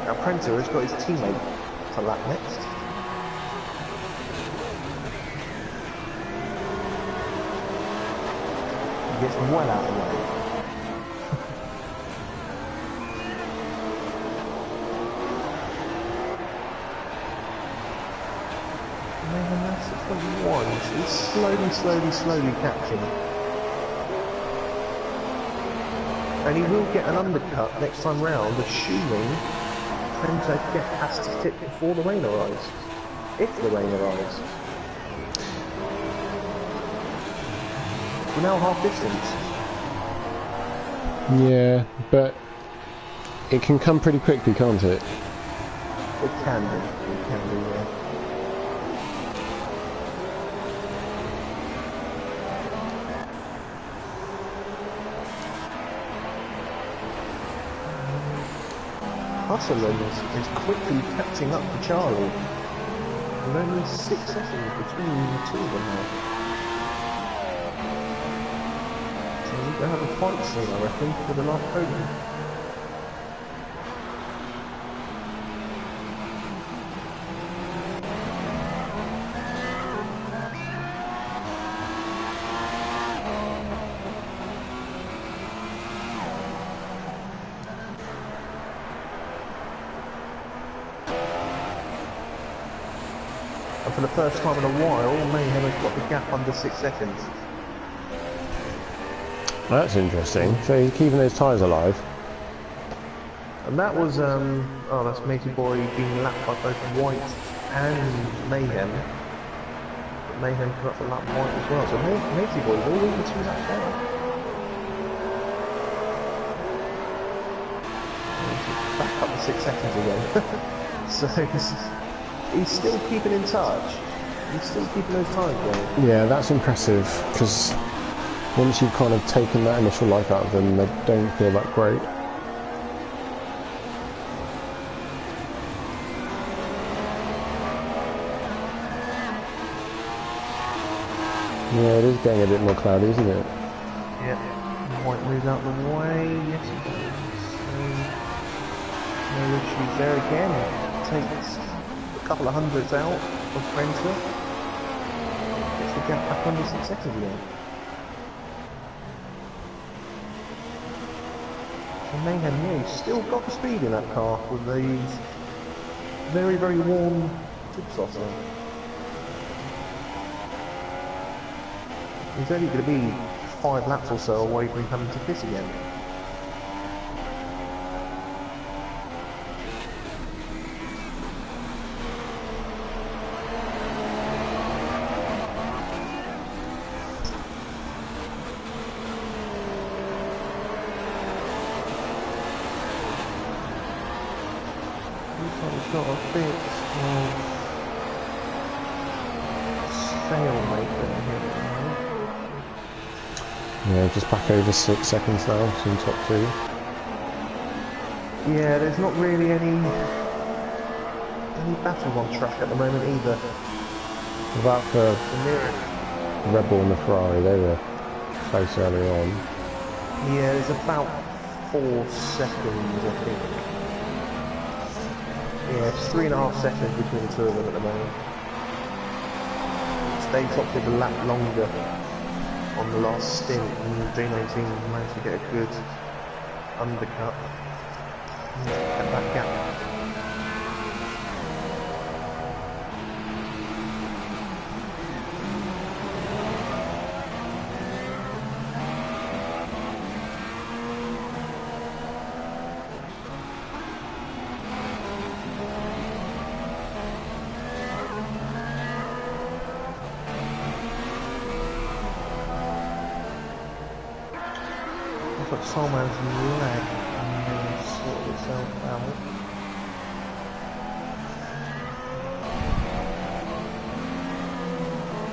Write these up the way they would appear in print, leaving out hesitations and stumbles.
Now Prenzer has got his teammate to lap next. He gets well out of the way. And that's at 21, so he's slowly catching. And he will get an undercut next time round, assuming Prenzer has to tip before the rain arrives. If the rain arrives. We're now half distance. Yeah, but it can come pretty quickly, can't it? It can do, yeah. Hustler is quickly catching up to Charlie. With only 6 seconds between the two of them now. So we're going to have a fight soon, I reckon, for the last podium. And for the first time in a while, Mayhem has got the gap under 6 seconds. That's interesting. So he's keeping those tyres alive. And that was, oh, that's Matey Boy being lapped by both White and Mayhem. But Mayhem put up the lap White as well, so Matey Boy is all in 2 laps down. Back up to 6 seconds again. So he's still keeping in touch. He's still keeping those tyres going. Yeah, that's impressive, because once you've kind of taken that initial life out of them, they don't feel that great. Yeah, it is getting a bit more cloudy, isn't it? Yeah. White moves out the way. Yes, it does. No issues there again. Takes a couple of hundreds out of Prenzer. Gets the gap back under 6 seconds again. And Mayhem, yeah, he's still got the speed in that car with these very, very warm tip-offs on. He's only going to be 5 laps or so away from having to pit again. He's got a bit of stalemate there here. Yeah, just back over 6 seconds now, so in top 2. Yeah, there's not really any battle on track at the moment either. About the Red Bull and the Ferrari, they were close earlier on. Yeah, there's about 4 seconds, I think. Yeah, it's 3.5 seconds between the two of them at the moment. Stayed top did a lap longer on the last stint, and J19 managed to get a good undercut. Get that gap. But Solman's leg sorted itself out.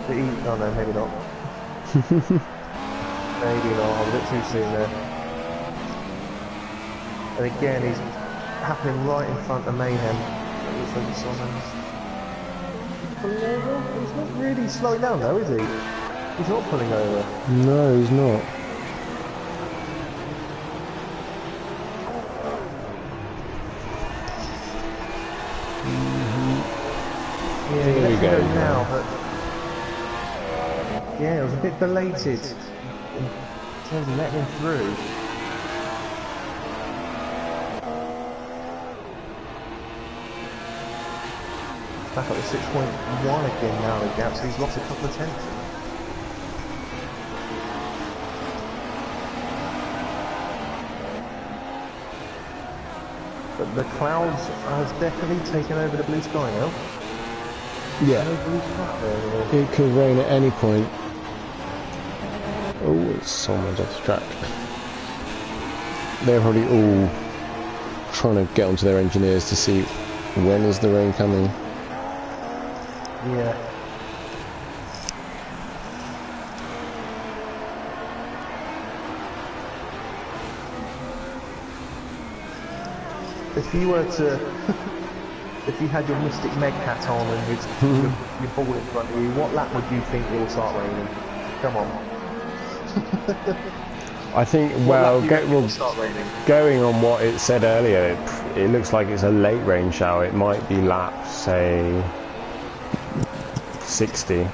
Did he? Oh no, maybe not. Maybe not, I'm a bit too soon there. And again, he's happening right in front of Mayhem. It looks like Solman's pulling over. He's not really slowing down though, is he? He's not pulling over. No, he's not. he Here we lets him go go now, now. but yeah, it was a bit belated in terms of letting him through. Back up to 6.1 again now, the gap, so he's lost a couple of tenths. But the clouds have definitely taken over the blue sky now. Yeah. No blue sky there. It could rain at any point. Oh, someone's off the track. They're probably all trying to get onto their engineers to see when is the rain coming. Yeah. If you were to, if you had your Mystic Meg hat on and your ball in front of you, what lap would you think it will start raining? Come on. I think, going on what it said earlier, it looks like it's a late rain shower. It might be lap, say, 60.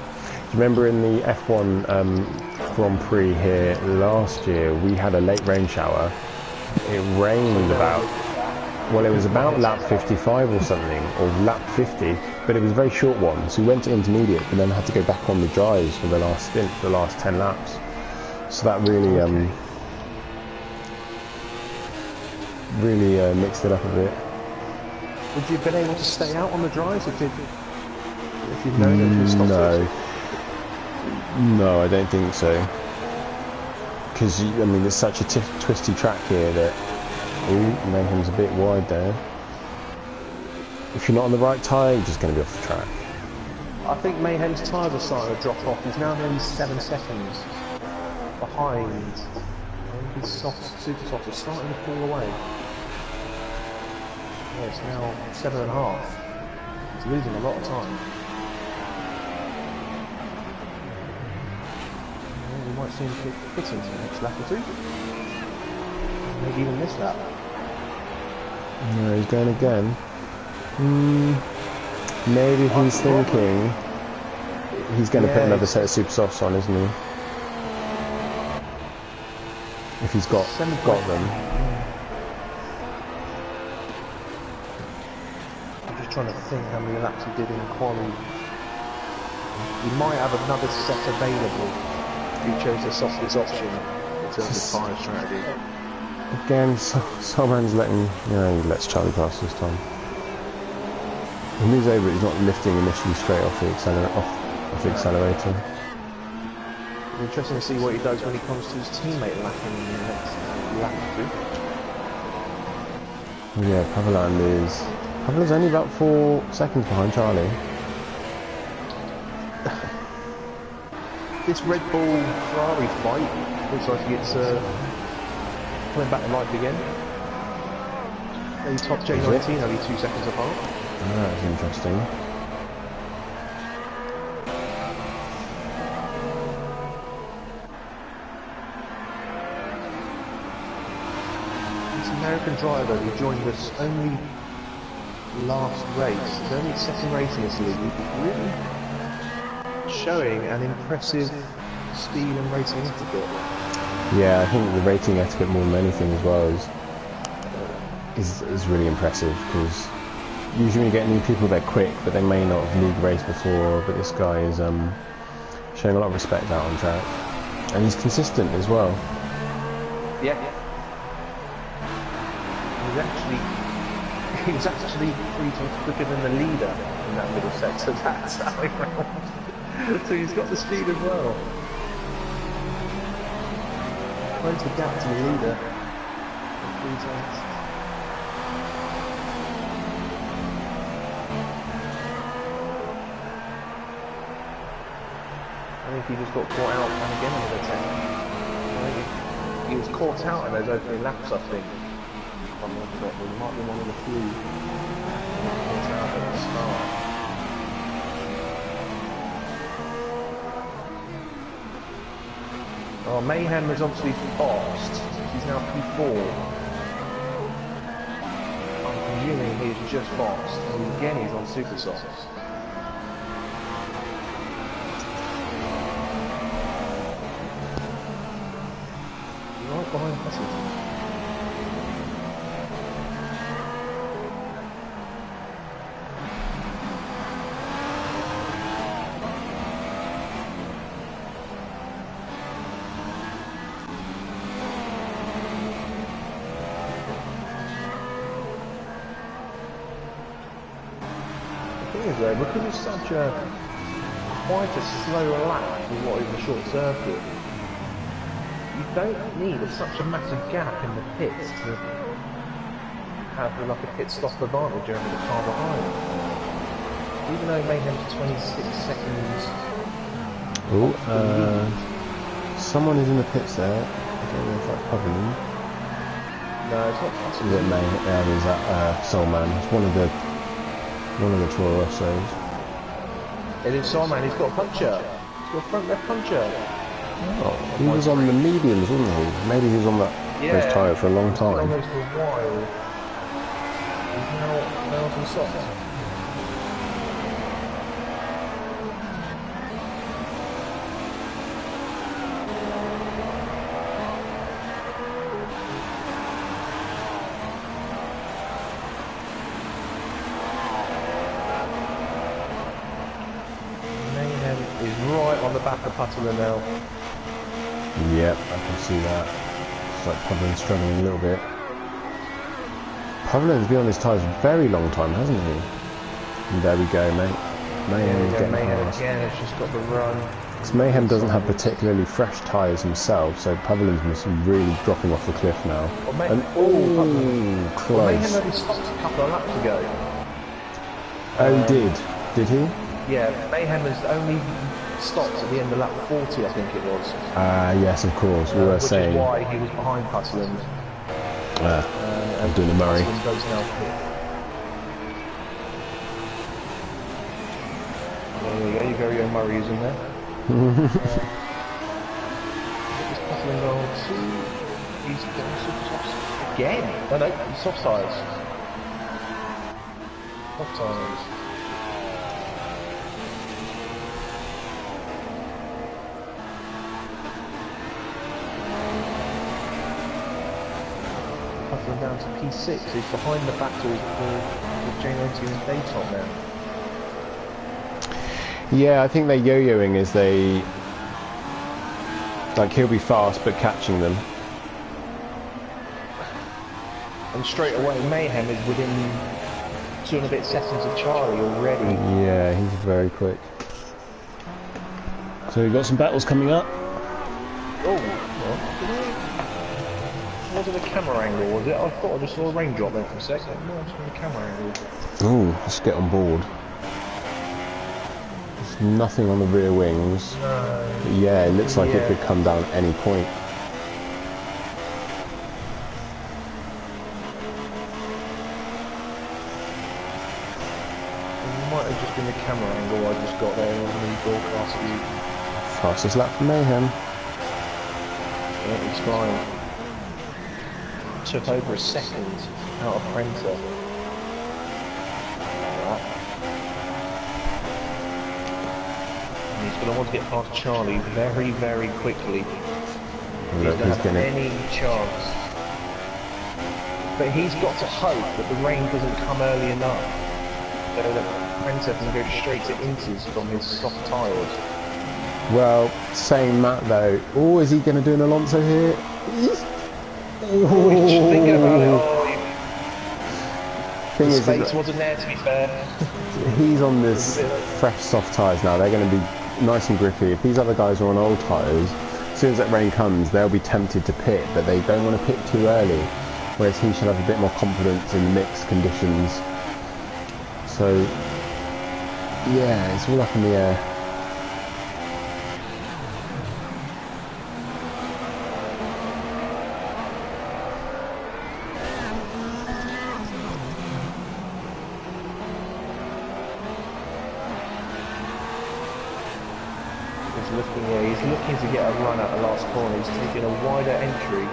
Remember in the F1 Grand Prix here last year, we had a late rain shower. It rained about, well, it was about lap 55 or something, or lap 50, but it was a very short one. So we went to intermediate, but then had to go back on the dries for the last stint, for the last 10 laps. So that really, really mixed it up a bit. Would you have been able to stay out on the dries if you'd known it was stopped? No, I don't think so. Because, I mean, there's such a twisty track here that... Ooh, Mayhem's a bit wide there. If you're not on the right tyre, you're just going to be off the track. I think Mayhem's tyres are starting to drop off. He's now nearly 7 seconds behind. I think his super soft is starting to fall away. Yeah, it's now 7.5. He's losing a lot of time. Well, we might see him fit into the next lap or two. Maybe even this lap. No, he's going again. Maybe he's thinking he's going to put another set of super softs on, isn't he? If he's got them. I'm just trying to think how many laps he did in quali. He might have another set available if he chose the softest option in terms of tyre strategy. Again, Salman's letting, he lets Charlie pass this time. He moves over, he's not lifting initially straight off the accelerator. Interesting to see what he does when he comes to his teammate lapping in the next lap or two. Yeah, Paveland's only about 4 seconds behind Charlie. This Red Bull Ferrari fight looks like it's coming back to life again. They top J19 only 2 seconds apart. Oh, that's interesting. This American driver who joined us only last race, his only second race in this league, really showing an impressive speed and racing etiquette. Yeah, I think the rating etiquette more than anything as well is really impressive, because usually when you get new people they're quick but they may not have league raced before, but this guy is showing a lot of respect out on track, and he's consistent as well. Yeah. He was actually 3 times quicker than the leader in that middle sector. That's how he round. So he's got the speed as well. Close the gap to the leader. 3 times. I think he just got caught out and again another 10. He was caught out in those opening laps, I think. He might be one of the few caught out at the start. Oh, Mayhem is obviously boxed. He's now P4. I'm presuming he's just boxed. And again, he's on super softs. behind Pussy. Though, because it's such a quite a slow lap for what is a short circuit, you don't need such a massive gap in the pits to have like a pit stop advantage over the car behind. Even though Mayhem's 26 seconds. Oh, someone is in the pits there. I don't know if that's Pavilion. No, it's not possible. Is it May? Yeah, there's that Soul Man. It's one of the Toro Rossos. It is Soul Man, he's got a puncher. He's got a front left puncher. Oh, he was on the mediums, wasn't he? Maybe he was on those tyres for a long time. He's been on those for a while. He's now on some softs. Is right on the back of Putterman now. Yep, I can see that. It's like Pavlin's struggling a little bit. Pavlin's been on his tyres a very long time, hasn't he? And there we go, mate. Mayhem is getting past. Again, it's just got the run. Because Mayhem doesn't have particularly fresh tyres himself, so Pavlin's must be really dropping off the cliff now. Close. Well, Mayhem only stopped a couple of laps ago. Oh, he did? Did he? Yeah, Mayhem has only stopped at the end of lap 40, I think it was. Yes, of course. We were saying. Which is why he was behind Putterland. I'm doing a Murray. Goes now pit. There you go, your very own Murray is in there. Is Putterland on two? He's going super soft again. No, he's soft tyres. Soft tyres. Down to P6, he's behind the battle with J90 and Daytop now. Yeah, I think they're yo-yoing as they... Like, he'll be fast, but catching them. And straight away, Mayhem is within 2 and a bit seconds of Charlie already. Yeah, he's very quick. So we've got some battles coming up. Wasn't a camera angle, was it? I thought I just saw a raindrop there for a second. No, just on the camera angle. Oh, let's get on board. There's nothing on the rear wings. No. Yeah, it looks like it could come down at any point. It might have just been the camera angle I just got there on the broadcast view. Fastest lap for Mayhem. Yeah, he's flying. Took over a second out of Prenter. And he's going to want to get past Charlie very, very quickly. He's going to have any chance. But he's got to hope that the rain doesn't come early enough so that Prenter can go straight to Inters from his soft tyres. Well, saying that though, is he going to do an Alonso here? Thinking about it, Thing the is, space wasn't there, to be fair. He's on this fresh soft tyres now. They're going to be nice and grippy. If these other guys are on old tyres, as soon as that rain comes, they'll be tempted to pit, but they don't want to pit too early. Whereas he should have a bit more confidence in mixed conditions. So, yeah, it's all up in the air. He's looking to get a run at the last corner. He's taking a wider entry,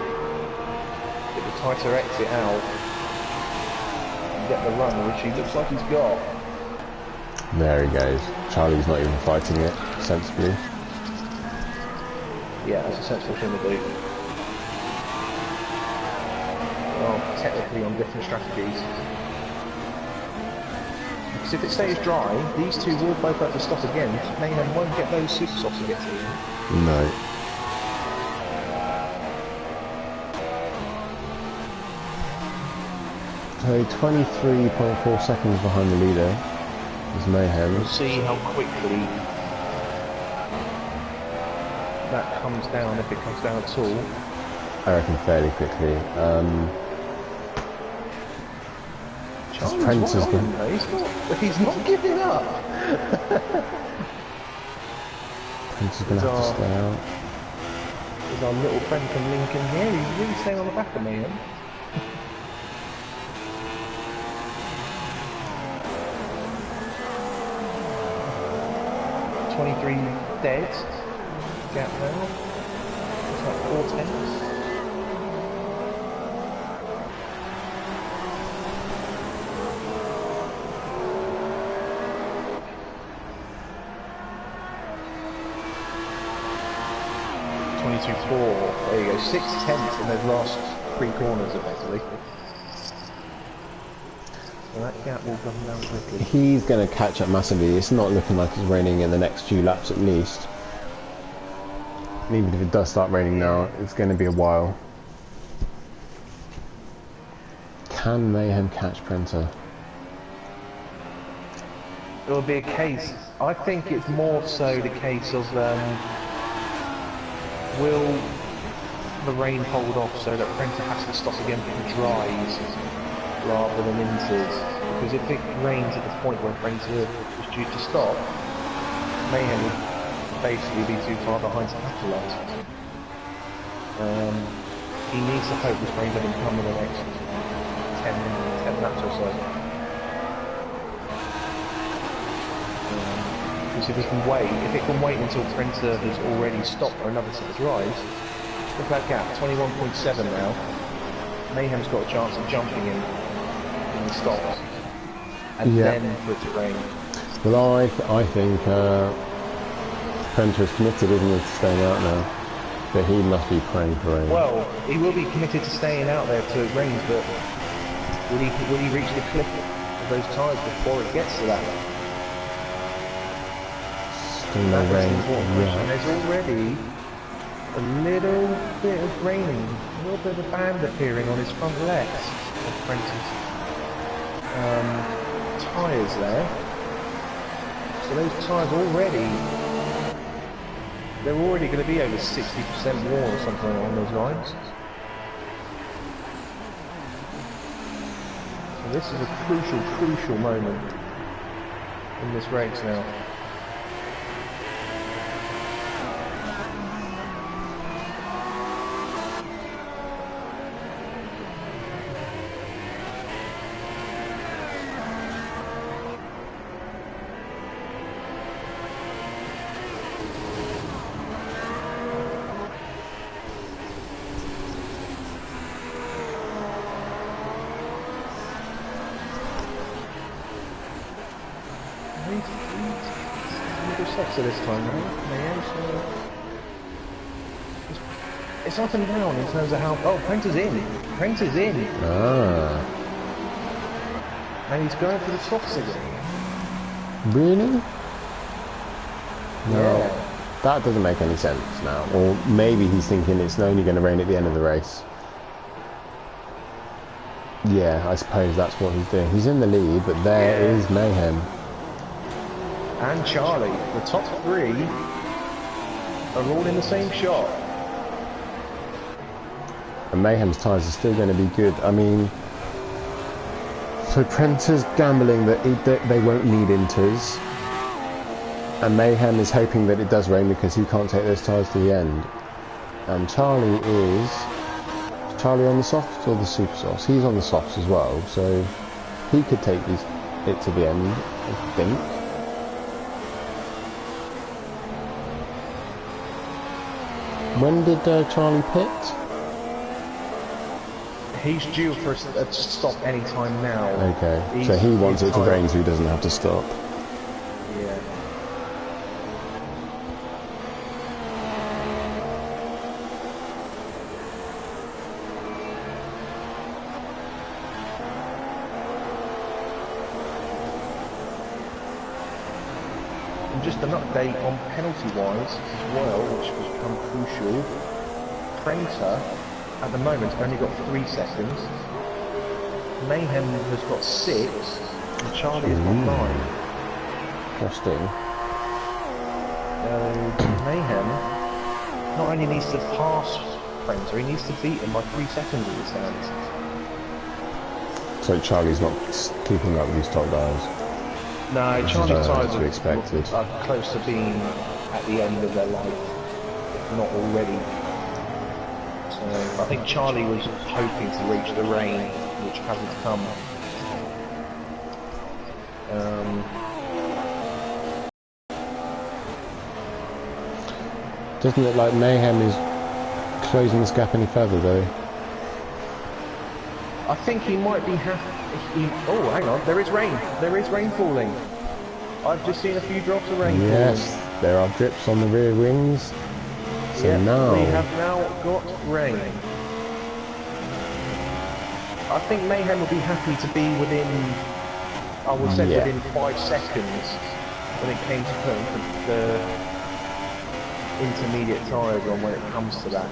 get the tighter exit out, and get the run, which he looks like he's got. There he goes. Charlie's not even fighting it, sensibly. Yeah, that's a sensible thing to do. technically on different strategies. Because if it stays dry, these two will both have to stop again. Mayhem won't get those super softs to get to them. No. So 23.4 seconds behind the leader is Mayhem. We'll see how quickly that comes down, if it comes down at all. I reckon fairly quickly. Charlie's Prince right on him, he's not giving up. Prince is going to have to stay out. There's our little friend from Lincoln here, he's really staying on the back of Mayhem. 23 dead. Gap now. It's like 4 tenths. There you go, 6 tenths in those last 3 corners effectively. So that gap will come down quickly. He's going to catch up massively. It's not looking like it's raining in the next few laps at least. And even if it does start raining now, it's going to be a while. Can Mayhem catch Printer? It will be a case, I think it's more so the case of will the rain hold off so that Printer has to stop again for the dries rather than inters, because if it rains at the point where Printer is due to stop, Mayhem would basically be too far behind to capitalise. He needs to hope this rain doesn't come in the next 10 laps or so. Because if it can wait until Printer has already stopped for another set of drives, look at that gap, 21.7 now. Mayhem's got a chance of jumping in when he stops, and then for it to rain. Well, I think Printer is committed, isn't he, to staying out now? But he must be praying for rain. Well, he will be committed to staying out there till it rains, but will he reach the cliff of those tyres before it gets to that? Still no rain. And there's already a little bit of raining, a little bit of a band appearing on his front legs of Printer's tyres there. So those tyres they're already going to be over 60% worn or something along those lines. So this is a crucial moment in this race now. This time, right? It's up and down in terms of how. Oh, Printer's in. Printer's in. Ah. And he's going for the softs again. Really? No. Yeah. That doesn't make any sense now. Or maybe he's thinking it's only going to rain at the end of the race. Yeah, I suppose that's what he's doing. He's in the lead, but there is Mayhem. And Charlie, the top 3 are all in the same shot. And Mayhem's tyres are still going to be good. I mean, so Printer's gambling that they won't need inters, and Mayhem is hoping that it does rain because he can't take those tyres to the end. And Charlie is Charlie on the softs or the super softs? He's on the softs as well, so he could take it to the end, I think. When did Charlie pit? He's due for a stop any time now. Okay, so he wants it to rain so he doesn't have to stop. Yeah. And just an update on penalty-wise as well, which has become crucial. Prenter, at the moment, only got 3 seconds. Mayhem has got 6, and Charlie has got 9. Interesting. Mayhem not only needs to pass Prenter, he needs to beat him by 3 seconds as it stands. So Charlie's not keeping up with these top guys. No, Charlie's tyres are close to being at the end of their life, if not already. So I think Charlie was hoping to reach the rain, which hasn't come. Doesn't look like Mayhem is closing this gap any further though. I think he might be oh, hang on, there is rain. There is rain falling. I've just seen a few drops of rain falling. Yes, there are drips on the rear wings. So yep, now... we have now got rain. I think Mayhem will be happy to be within, I would say within 5 seconds when it came to putting the intermediate tyres on when it comes to that.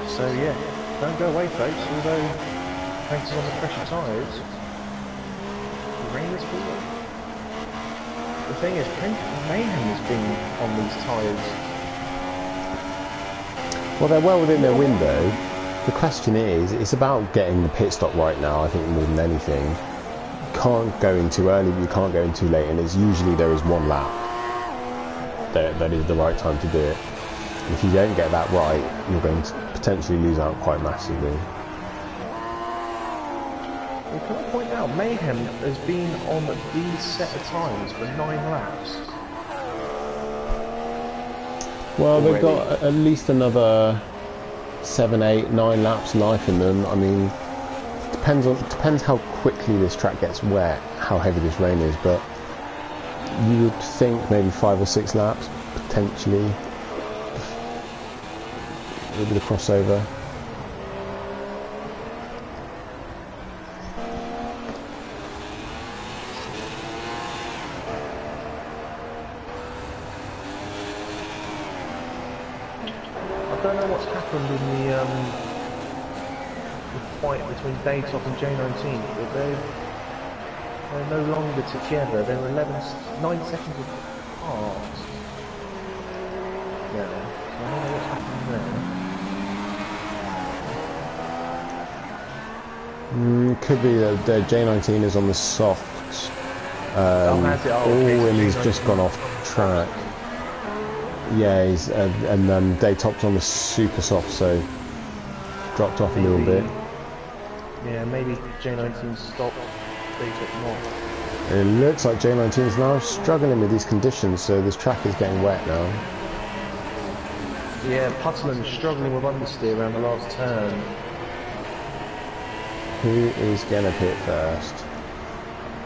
So yeah, don't go away folks, although thanks on the pressure tyres, the rain is falling. The thing is, Mayhem has been on these tyres. Well, they're well within their window. The question is, it's about getting the pit stop right now, I think, more than anything. You can't go in too early, but you can't go in too late, and it's usually there is 1 lap that is the right time to do it. If you don't get that right, you're going to potentially lose out quite massively. Well, can I point out, Mayhem has been on these set of tyres for 9 laps. Well, they've got at least another 7, 8, 9 laps life in them. I mean, depends how quickly this track gets wet, how heavy this rain is, but you would think maybe 5 or 6 laps, potentially. A little bit of crossover. I don't know what's happened in the fight between Daytop and J19, but they're no longer together. They're 9 seconds apart. Yeah, so I don't know what's happening there. Could be that the J19 is on the soft. And he's just gone off track. Yeah, he's and Daytop's on the super soft, so dropped off a little bit. Yeah, maybe J19 stopped, Daytop not. It looks like J19 is now struggling with these conditions, so this track is getting wet now. Yeah, Putterland's struggling with understeer around the last turn. Who is going to pit first?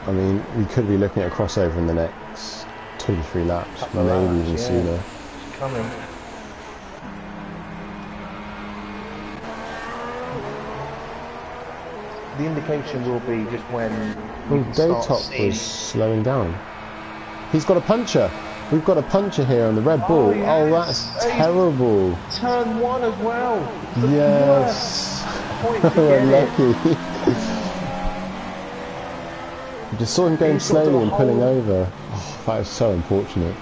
I mean, we could be looking at a crossover in the next 2 to 3 laps, maybe even sooner. It's coming. The indication will be just when Daytop was slowing down. He's got a puncher. We've got a puncher here on the Red Bull. Yes. Oh, that's terrible. Turn 1 as well. Yes. We're lucky. I just saw him going slowly and pulling over. Oh, that is so unfortunate.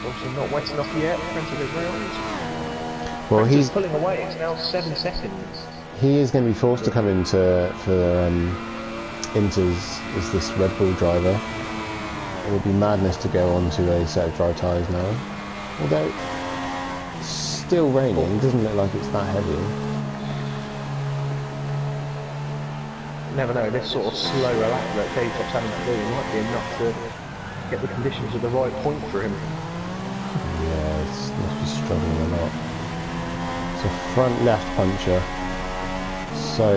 Obviously not wet enough yet. Printed it round. Well, he's pulling away. It's now 7 seconds. He is going to be forced to come into Inters as this Red Bull driver. It would be madness to go on to a set of dry tyres now. Although it's still raining, it doesn't look like it's that heavy. Never know, this sort of slower lap that Daytop's having to do might be enough to get the conditions at the right point for him. Yeah, he must be struggling a lot. It's a front left puncher. So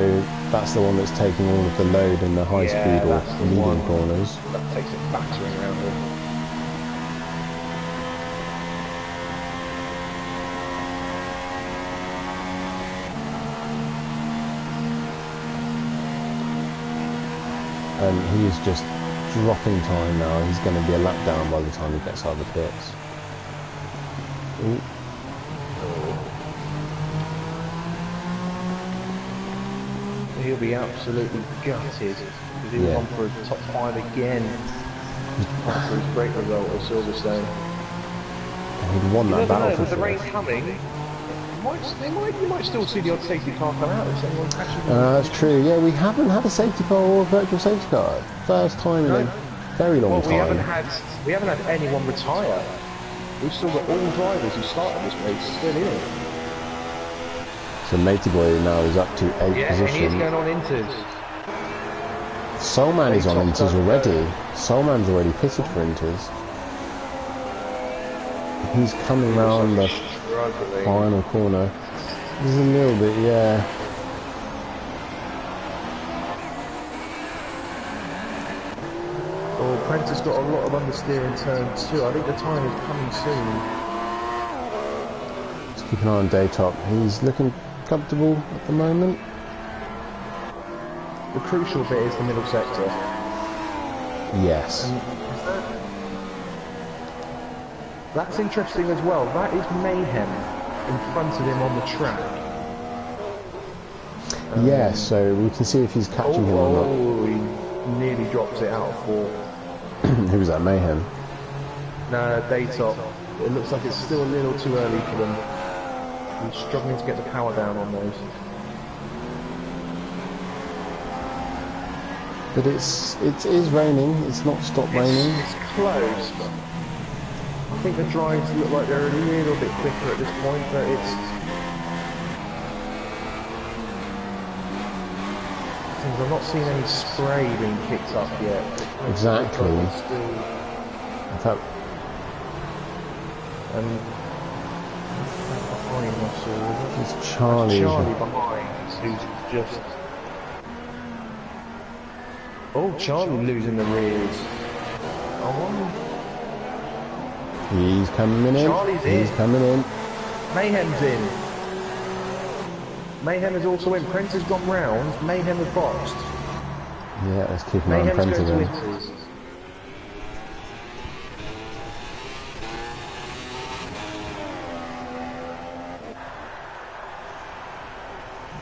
That's the one that's taking all of the load in the high speed or medium corners. That takes it battering around them. And he's just dropping time now. He's going to be a lap down by the time he gets out of the pits. Ooh. He'll be absolutely gutted because he'll come for a top 5 again after his great result at Silverstone. He'd won that battle for with the rain coming, you might still see the odd safety car come out if anyone crashes. That's true. Yeah, we haven't had a safety car or a virtual safety car. First time in a very long time. We haven't had anyone retire. We've still got all drivers who started this race still in it. So Matey Boy now is up to 8th position. And he's going on Inters. Soulman is on Inters already. Soulman's already pitted for Inters. He's coming round the final corner. There's a little bit, yeah. Oh, Prentice got a lot of understeer in turn 2. I think the time is coming soon. Let's keep an eye on Daytop. He's looking comfortable at the moment. The crucial bit is the middle sector. Yes. That's interesting as well. That is Mayhem in front of him on the track. Yeah, so we can see if he's catching him or not. Oh, he nearly drops it out of 4. Who was that, Mayhem? No, Daytop. It looks like it's still a little too early for them. He's struggling to get the power down on those. But it is raining. It's not stopped raining. It's close, but I think the drives look like they're a little bit quicker at this point, but it's... I'm not seeing any spray being kicked up yet. Exactly. In fact... behind us, it's Charlie. Charlie behind, who's just... Oh, Charlie losing the rears. He's coming in. Charlie's in. He's coming in. Mayhem's in. Mayhem is also in. Prentice has gone round. Mayhem has boxed. Yeah, let's keep an eye on Prentice then.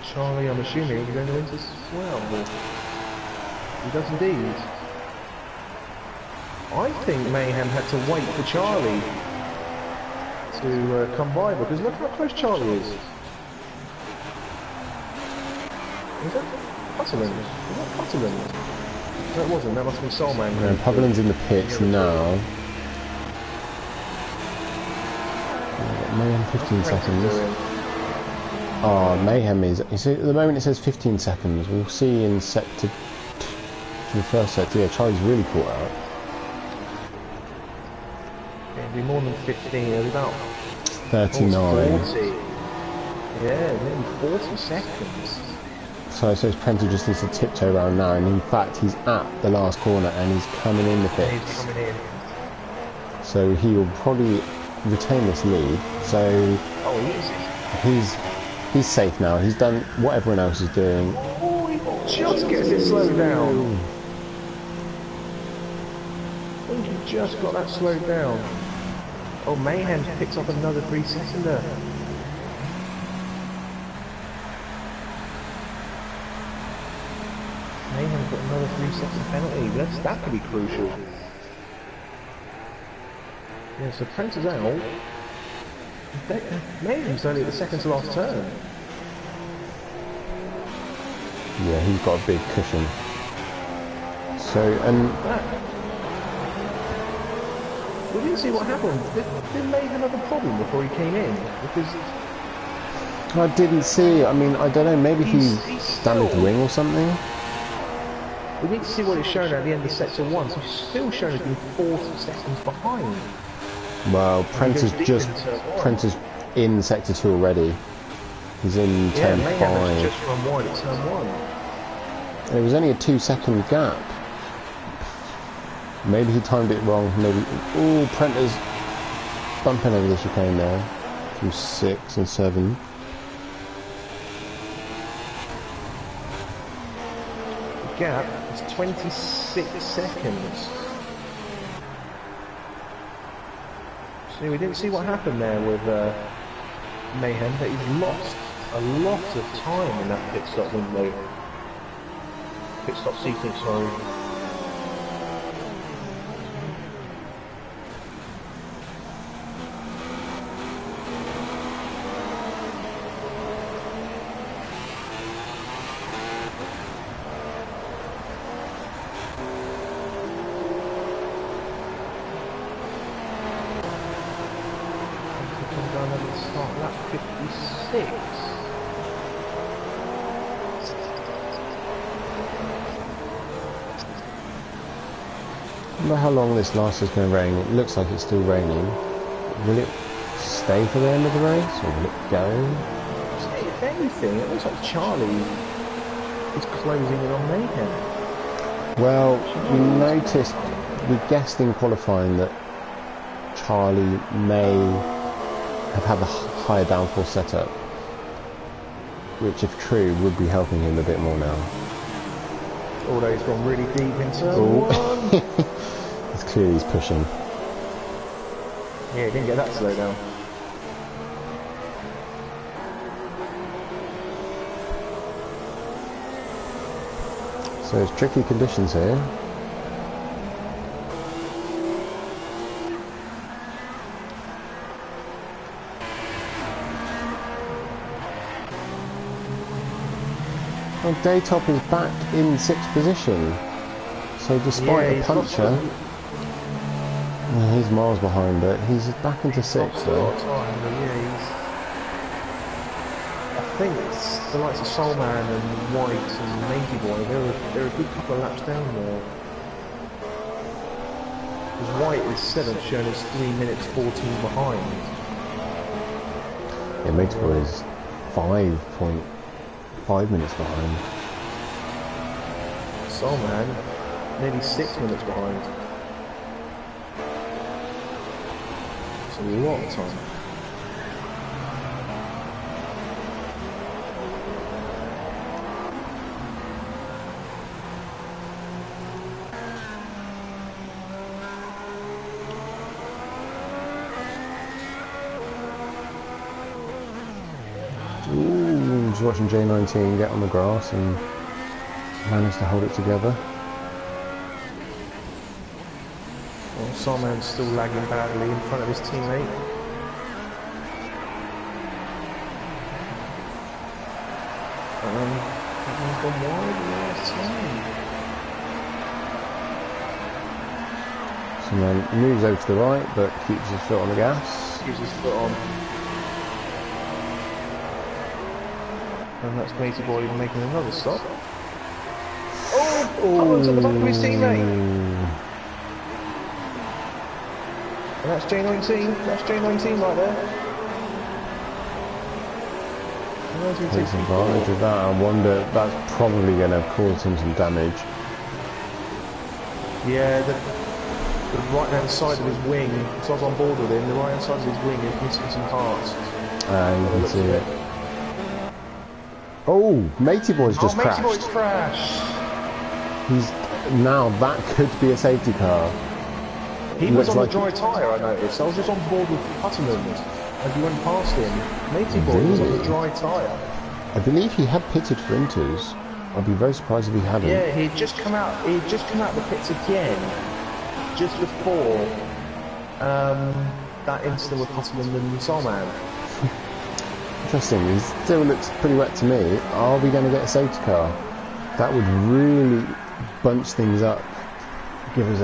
Charlie, I'm assuming, will be going to Winters as well. He does indeed. I think Mayhem had to wait for Charlie to come by, because look how close Charlie is. Is that Putterland? Is that Putterland? No, it wasn't. That must be Soulman. No, Putterland's in the pits now. Mayhem 15 seconds. Oh, Mayhem is... You see, at the moment it says 15 seconds. We'll see in sector... the first sector. Yeah, Charlie's really caught out. It'll be more than 15. It'll be about... 39. 40. Yeah, nearly 40 seconds. So I suppose Prentice just needs to tiptoe around now, and in fact he's at the last corner and he's coming in the pits. He's coming in. So he will probably retain this lead. So he's safe now. He's done what everyone else is doing. Oh, he just gets it slowed down. I think he just got that slowed down. Oh, Mayhem picks up another 3-seconder. Mayhem's got another 3-second penalty. That could be crucial. Yeah, so Prince is out. Mayhem's only at the second to last turn. Yeah, he's got a big cushion. So, and... We didn't see what happened. Did Mayhem have a problem before he came in? Because... I didn't see. I mean, I don't know, maybe he's damaged the wing or something? We need to see what it's showing at the end of sector 1. So he's still showing as being 40 seconds behind. Well, Prentice in sector 2 already. He's in turn 5. Mayhem has just run wide at turn 1. And it was only a 2-second gap. Maybe he timed it wrong. Maybe. Oh, Prenta's bumping over the chicane there. Through 6 and 7. The gap is 26 seconds. See, we didn't see what happened there with Mayhem, but he's lost a lot of time in that pit stop window. Pit stop sequence, sorry. Lap 56. I don't know how long this last is going to rain. It looks like it's still raining. Will it stay for the end of the race, or will it go? If anything, it looks like Charlie is closing in on Mayhem. Well, we guessed in qualifying that Charlie may have had the higher downforce setup, which, if true, would be helping him a bit more now. Although he's gone really deep into one. It's clear he's pushing. Yeah, he didn't get that slow down. So it's tricky conditions here. Well, Daytop is back in 6th position. So despite a puncture, he's miles behind, but he's back into 6th though. I think the likes of Soulman and White and Matey Boy, they're a good couple of laps down there. Because White is 7th, showing us 3 minutes 14 behind. Yeah, Matey Boy is 5 minutes behind. Soulman, nearly 6 minutes behind. It's a lot of time. Just watching J19 get on the grass and manage to hold it together. Well, Soulman's still lagging badly in front of his teammate. That one's gone wide last time. So then moves over to the right, but keeps his foot on the gas. Keeps his foot on. And that's Matey Boy making another stop. Oh, to the back of his teammate. And that's J19. That's J19 right there. Takes advantage of that. I wonder, that's probably going to cause him some damage. Yeah, the right hand side of his wing, so I was on board with him, the right hand side of his wing is missing some parts. You can see it. Oh, Matey Boy's just crashed. Matey Boy's crashed. Now that could be a safety car. He was on the dry tyre, I noticed. I was just on board with Putterman as we went past him. Matey Boy was on the dry tyre. I believe he had pitted for Inters. I'd be very surprised if he hadn't. Yeah, he'd just come out the pits again just before that incident with Putterman and Soulman. Interesting, it still looks pretty wet to me. Are we going to get a safety car? That would really bunch things up, give us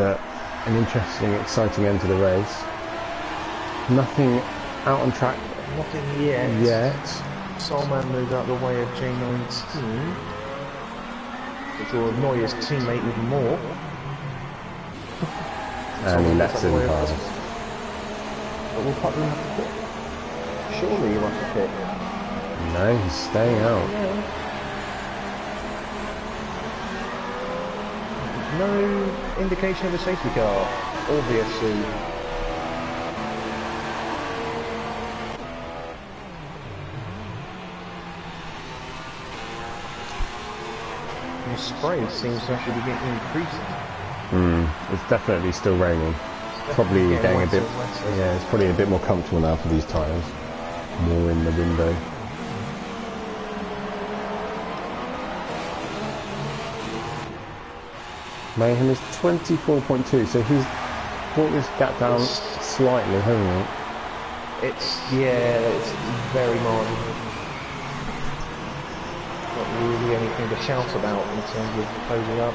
an interesting, exciting end to the race. Nothing out on track. Nothing yet. Soulman moved out the way of J19, which will annoy his teammate even more. And he lets him pass. But will Putterman have to pit? Surely he'll have to pit. No, he's staying out. Yeah. No indication of a safety car, obviously. The spray seems to actually be getting increasing. It's definitely still raining. Probably getting a bit, yeah, it's probably a bit more comfortable now for these tyres. More in the window. Mayhem is 24.2, so he's brought this gap down slightly, hasn't he? It's very marginal. Not really anything to shout about in terms of closing up.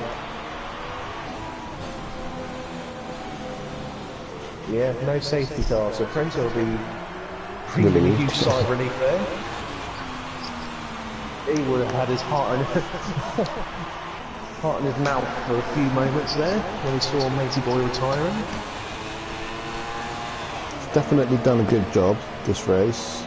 Yeah, no safety car, so Trent will be breathing a huge sigh of relief there. He would have had his heart in his mouth for a few moments there when he saw Matey Boy retiring. He's definitely done a good job this race.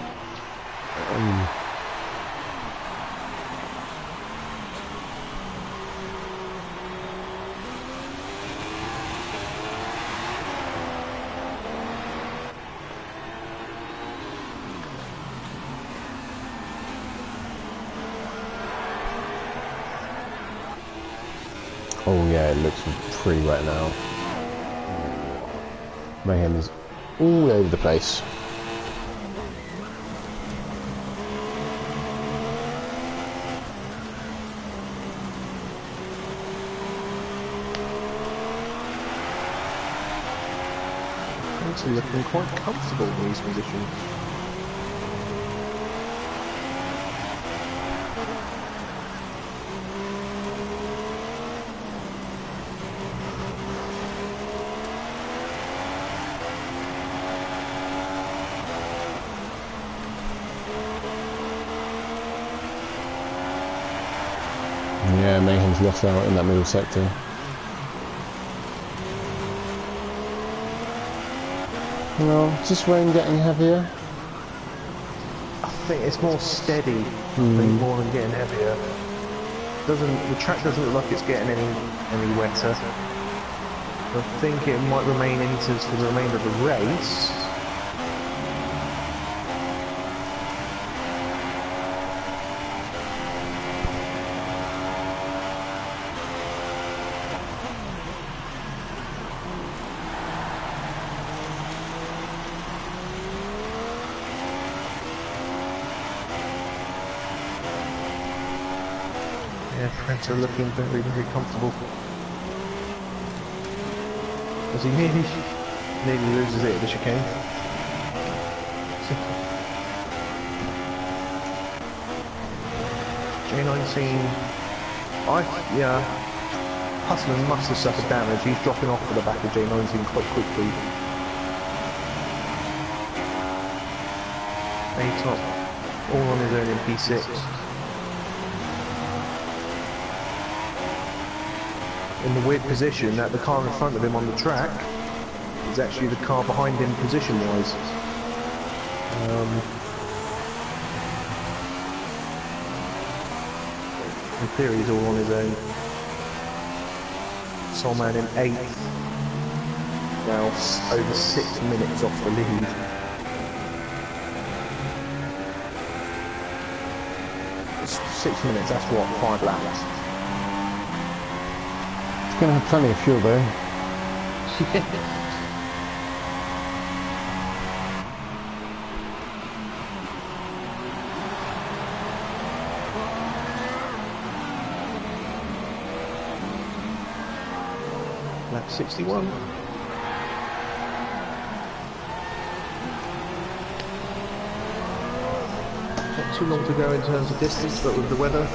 Oh yeah, it looks pretty wet now. Mayhem is all over the place. It's looking quite comfortable in these conditions. Yeah, Mayhem's lost out in that middle sector. Well, is this rain getting heavier? I think it's more steady, more than getting heavier. The track doesn't look like it's getting any wetter. I think it might remain into the remainder of the race. Yeah, Trent are looking very, very comfortable. As he nearly loses it at the chicane. J19, Hustler must have suffered damage. He's dropping off to the back of J19 quite quickly. A-top, all on his own in P6. In the weird position that the car in front of him on the track is actually the car behind him position-wise. In theory, he's all on his own. Solman in 8th, now over 6 minutes off the lead. It's 6 minutes, that's what, 5 laps. Gonna have plenty of fuel though. Lap 61. Not too long to go in terms of distance, but with the weather.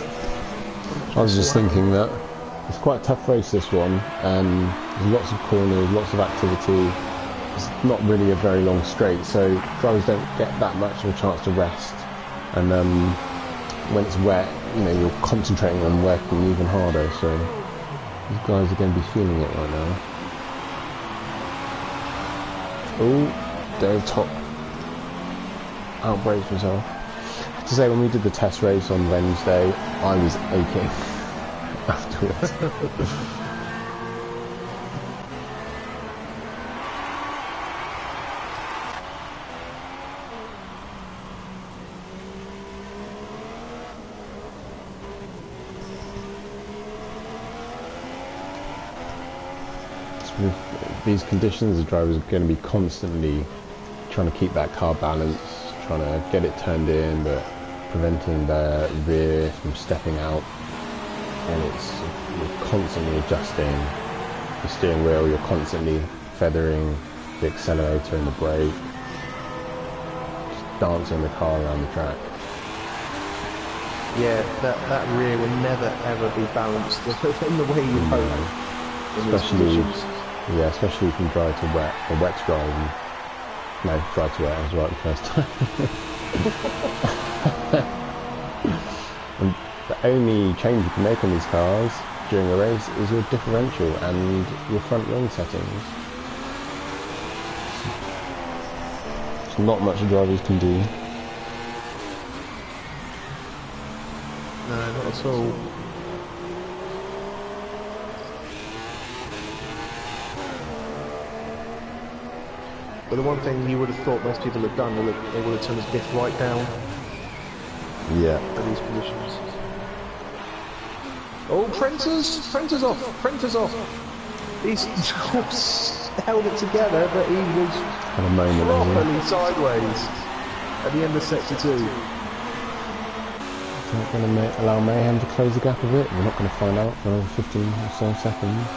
I was just thinking that it's quite a tough race, this one. There's lots of corners, lots of activity. It's not really a very long straight, so drivers don't get that much of a chance to rest. And when it's wet, you know, you're concentrating on working even harder. So these guys are going to be feeling it right now. Oh, Dave Top outbrakes himself. I have to say, when we did the test race on Wednesday, I was aching afterwards. With these conditions, the driver's going to be constantly trying to keep that car balanced, trying to get it turned in, but preventing the rear from stepping out. And you're constantly adjusting the steering wheel, you're constantly feathering the accelerator and the brake, just dancing the car around the track. Yeah, that rear will never ever be balanced in the way you hope. Especially especially from dry to wet, or wet to dry. No, dry to wet, I was right the first time. And the only change you can make on these cars during a race is your differential and your front wing settings. There's not much drivers can do. No, not at all. But the one thing you would have thought most people had done, they would have turned this diff right down. Yeah. For these positions. Oh, Prenter's off! Prenter's off! He's held it together, but he was properly sideways at the end of sector 2. Is that going to allow Mayhem to close the gap a bit? We're not going to find out for another 15 or so seconds.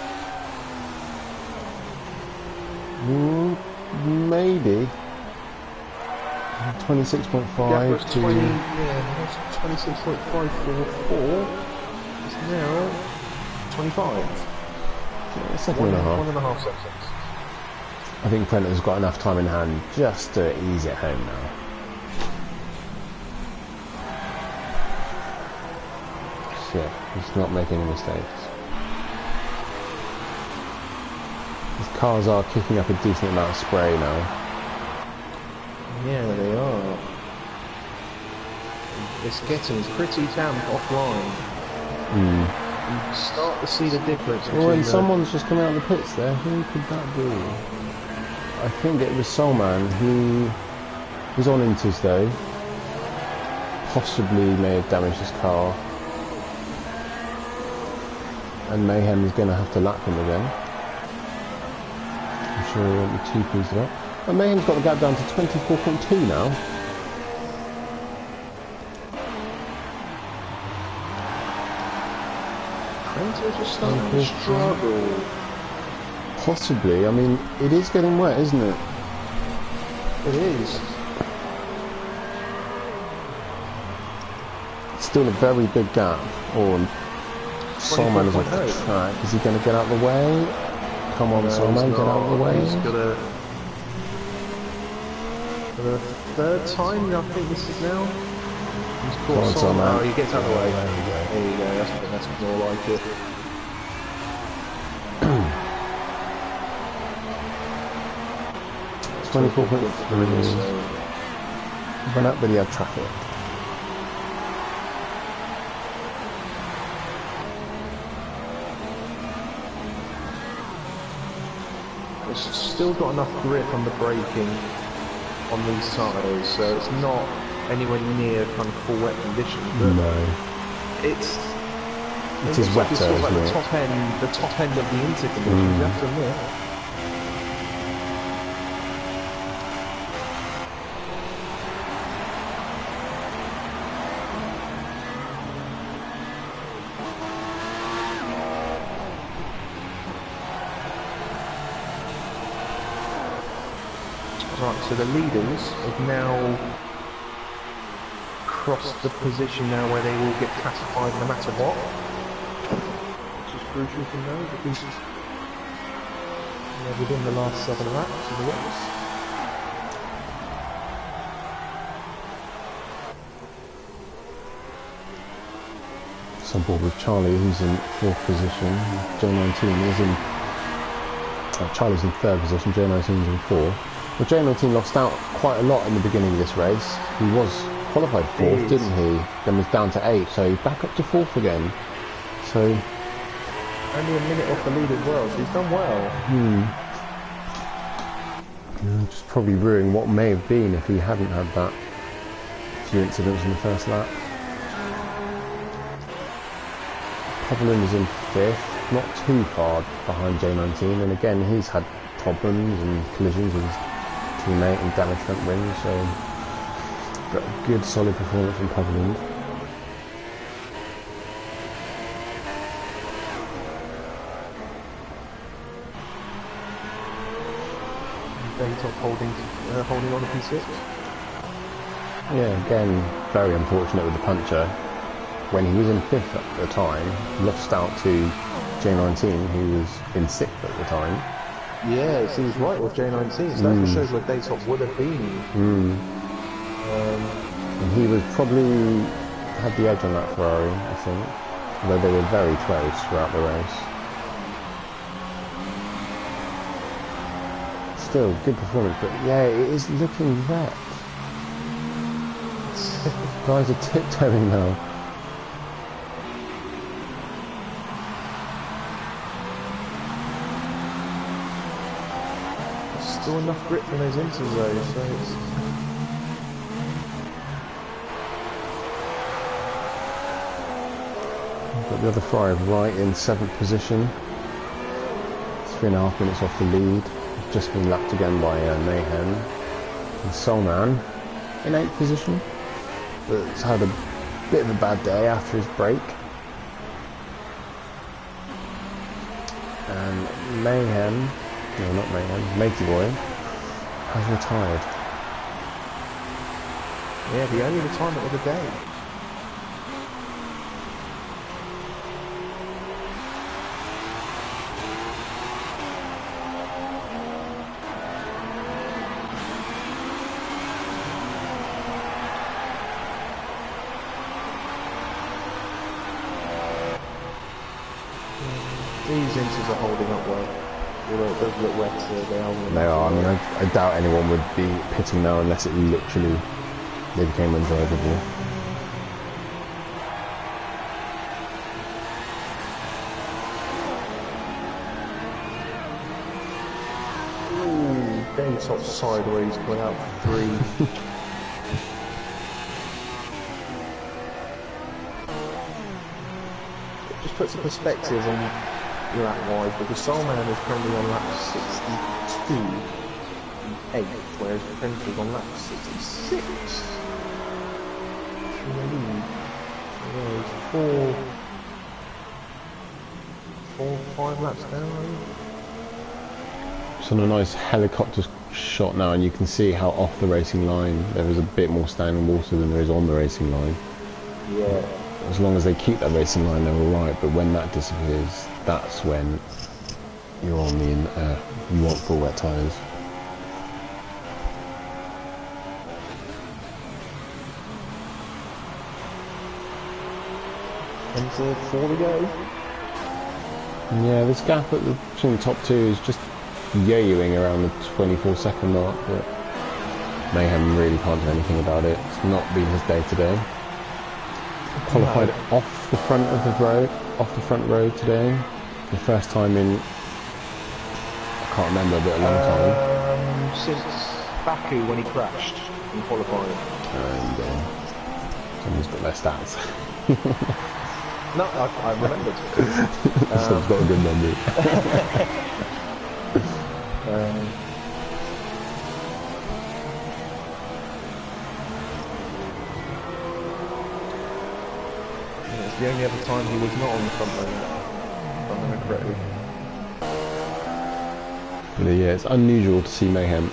Maybe. 26.5 to... Yeah, 26.544 is now 25. A second and a half. 1.5 seconds. I think Prenter's got enough time in hand just to ease it home now. Yeah, he's not making any mistakes. His cars are kicking up a decent amount of spray now. Yeah, they are. It's getting pretty damp offline. You start to see the difference. Oh, and someone's just come out of the pits there. Who could that be? I think it was Solman, who was on Inters though. Possibly may have damaged his car. And Mayhem is going to have to lap him again. I'm sure he won't be too pleased about. And Mayhem's got the gap down to 24.2 now. Prenter's just starting to struggle. Possibly. I mean, it is getting wet, isn't it? It is. It's still a very big gap. Or Solman is on the track. Is he going to get out of the way? Come on, Solman, get out of the way. He's got a... For the third time, I think this is now. He's caught Solman. Oh, he gets out of the way. There you go. That's more like it. It's 24.3. Run up with the traffic. It's still got enough grip on the braking on these tyres, so it's not anywhere near kind of full wet conditions. But no. It is wetter, it's sort of like isn't the top end of the inter conditions, you have to admit. Right, so the leaders have now crossed the position now where they will get classified no matter what. Which is crucial to know because they're within the last 7 laps of the race. On board with Charlie, who's in 4th position. J19 is in... Charlie's in 3rd position, J19 is in 4th. Well, J19 lost out quite a lot in the beginning of this race. He was qualified 4th, didn't he? Then was down to 8, so back up to 4th again. So... Only a minute off the lead as well, so he's done well. Just probably ruining what may have been if he hadn't had that few incidents in the first lap. Hovland is in 5th, not too far behind J19, and again he's had problems and collisions with his teammate and damaged front wing, so but a good solid performance from Hovland. Daytop holding on to P6. Yeah, again, very unfortunate with the puncher. When he was in 5th at the time, lost out to J19, who was in 6th at the time. Yeah, it seems right with J19, so that just shows where Daytop would have been. And he was probably had the edge on that Ferrari, I think, though they were very close throughout the race. Still, good performance, but yeah, it is looking wet. Guys are tiptoeing now. Still enough grip from those inters though, so it's... Got the other Ferrari right in 7th position. 3.5 minutes off the lead. Just been lapped again by Mayhem. And Solman in 8th position. But he's had a bit of a bad day after his break. And Mayhem, no not Mayhem, Matey Boy, has retired. Yeah, the only retirement of the day. These inters are holding up well. Although it does look wet, they are. They are. I mean, I doubt anyone would be pitting now unless it literally they became undrivable. Ooh, Daytop sideways, put out 3. Just puts a perspective on lap-wise, because Solman is currently on lap 62 in 8th, whereas Prince is on lap 66. There's 5 laps down. It's on a nice helicopter shot now, and you can see how off the racing line there is a bit more standing water than there is on the racing line. Yeah. As long as they keep that racing line, they're all right. But when that disappears, that's when you're on the you want full wet tyres. Into 4 to go. Yeah, this gap between the top 2 is just yo-yoing around the 24-second mark. But Mayhem really can't do anything about it. It's not been his day today. Qualified off the front of the road, off the front road today, the first time in I can't remember, but a long time. Since Baku when he crashed in qualifying. And someone's got their stats. No, I remembered. Someone's got a good memory. It's the only other time he was not on the front row, if I remember correctly. But yeah, it's unusual to see Mayhem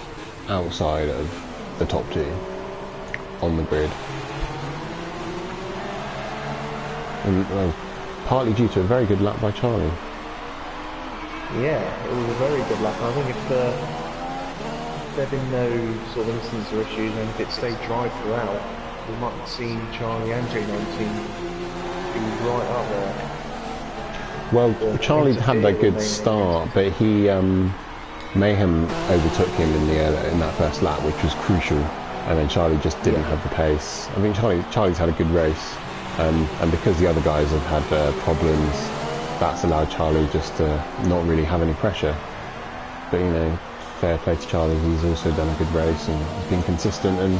outside of the top 2 on the grid. And well, partly due to a very good lap by Charlie. Yeah, it was a very good lap. I think if there had been no sort of incidents or issues, and if it stayed dry throughout, we might have seen Charlie and J19 be right up there. Well, Charlie had that good start, but he Mayhem overtook him in that first lap, which was crucial, and then Charlie just didn't have the pace. I mean, Charlie's had a good race, and because the other guys have had problems, that's allowed Charlie just to not really have any pressure. But you know, fair play to Charlie, he's also done a good race and he's been consistent, and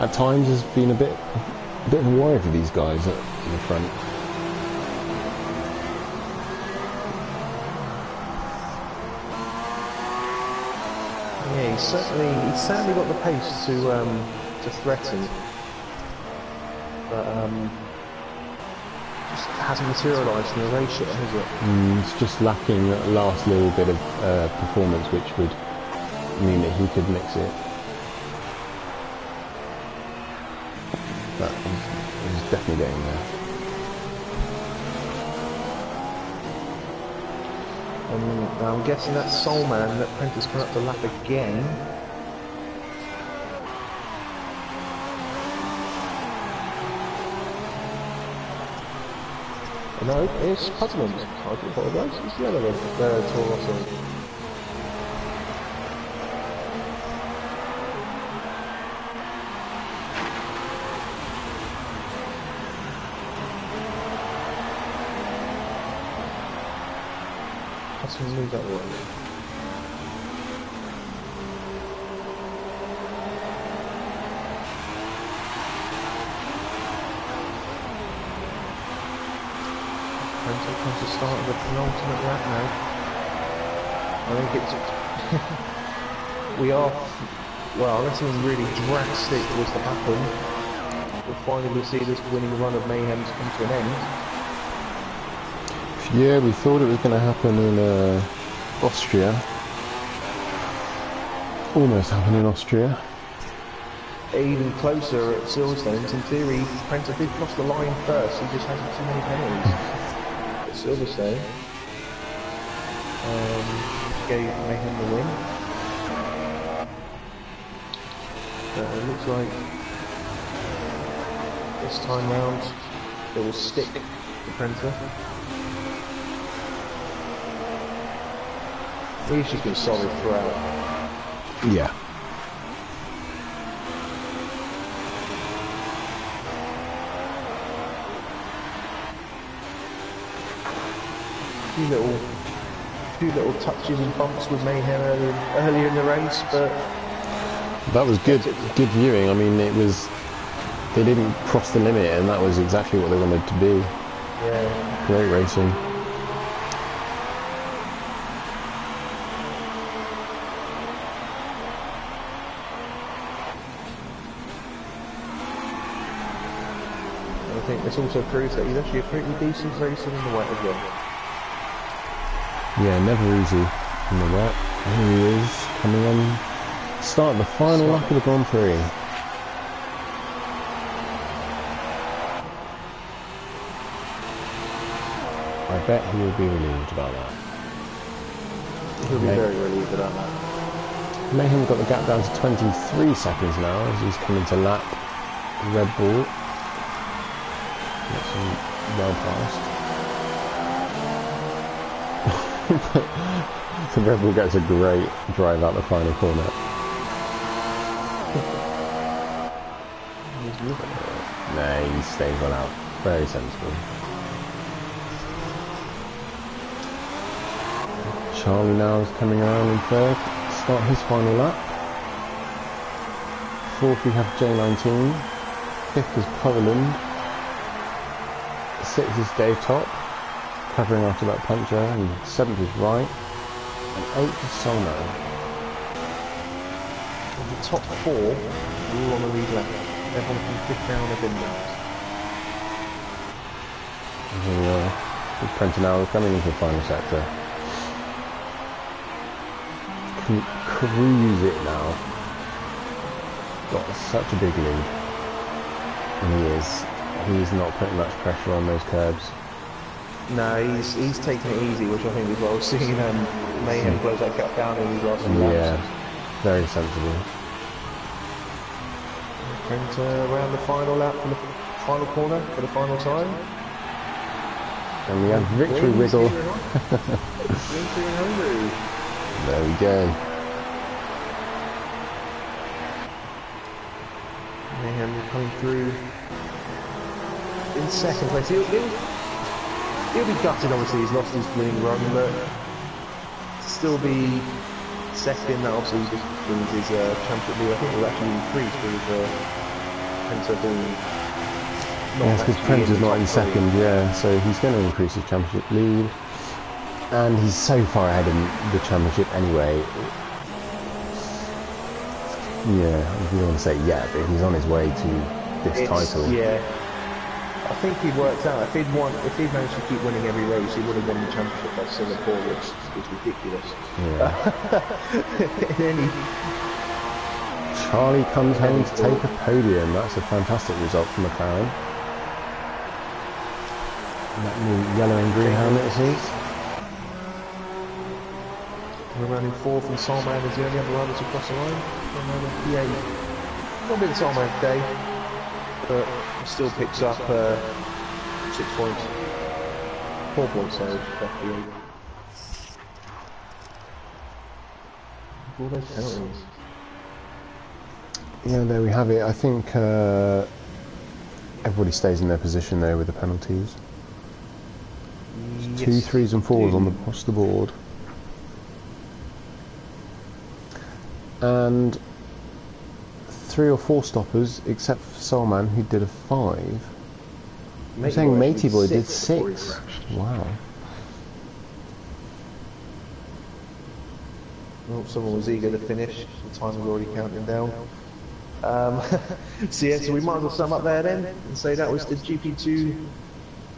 at times has been a bit of a worry for these guys in the front. he's certainly got the pace to threaten, but just hasn't materialised in the race yet, has it? It's just lacking that last little bit of performance, which would mean that he could mix it. But he's definitely getting there. I'm guessing that's Soul Man that Prentice coming up the lap again. No, it's Puzzlement. I do apologise. It's the other one. Toro Rosso. Puzzlement move that way. Comes the start of the penultimate lap now. I think it's... we are... well, unless something really drastic was to happen, we'll finally see this winning run of Mayhem's come to an end. Yeah, we thought it was going to happen in Austria. Almost happened in Austria. Even closer at Silverstones. In theory, Prentice did cross the line first, he just had too many penalties. Silverstone gave Mayhem the win. It looks like this time round it will stick to Prentice. He's just been solid throughout. Yeah. Few little touches and bumps with Mayhem earlier in the race, but that was good viewing. I mean, they didn't cross the limit, and that was exactly what they wanted to be. Yeah, great racing. I think this also proves that he's actually a pretty decent racer in the wet as well. Yeah, never easy in the wet. Here he is, coming on, start the final lap of the Grand Prix. I bet he will be relieved about that. He'll be very relieved about that. Mayhem got the gap down to 23 seconds now as he's coming to lap Red Bull. That's well past. The Red Bull gets a great drive out the final corner. Nah, he stays one out. Very sensible. Charlie now is coming around in third to start his final lap. Fourth we have J19. Fifth is Poland. Sixth is Dave Top, covering after that puncture, and seventh is Wright, and eighth is Solno. The top four are all on the lead lap. Everyone from fifth down have been there. Big Prentice now coming into the final sector. Can cruise it now. Got such a big lead. And he's not putting much pressure on those curbs. No, he's taking it easy, which I think is well. Seeing Mayhem close that gap down in his last few laps. Yeah, very sensible. And around the final lap for the final corner for the final time. And we have victory wiggle. Victory in Hungary. There we go. Mayhem coming through in second place. He'll be gutted, obviously, he's lost his winning run, but to still be second, that obviously just brings his championship lead. I think will actually increase with Prentice being yes, because Prentice is not in second, yeah, so he's going to increase his championship lead. And he's so far ahead in the championship anyway. Yeah, if you don't want to say yeah, but he's on his way to this title. Yeah, I think he worked out. If he'd managed to keep winning every race, he would have won the championship by Singapore, which is ridiculous. Yeah. In any Charlie comes home to take a podium. That's a fantastic result for McLaren. That new yellow and green helmet is his. We're running fourth, and Salman is the only other rider to cross the line. P8. Not been Salman's day, but he still picks up 6 points. 4 points, sorry. All those penalties. Yeah, there we have it. I think everybody stays in their position there with the penalties. Yes, 2, 3s and 4s on across the board. And 3 or 4 stoppers, except for Salman, who did a 5. I'm saying Matey Boy did 6. Wow. Well, someone was eager to finish. The time was already counting down. So yeah, so we might as well sum up there then and say that was the GP2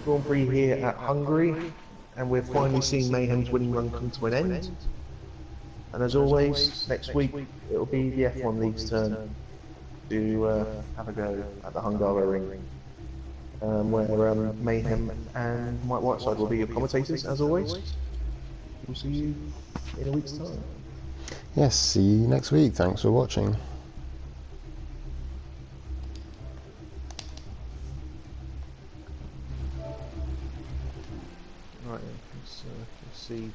Grand Prix here at Hungary, and we're finally seeing Mayhem's winning run come to an end. And as always, next week it'll be the F1 League's turn to have a go at the Hungaroring, where Mayhem and Mike Whiteside will be your commentators as always. We'll see you in a week's time. Yes, see you next week. Thanks for watching. Right, let's see.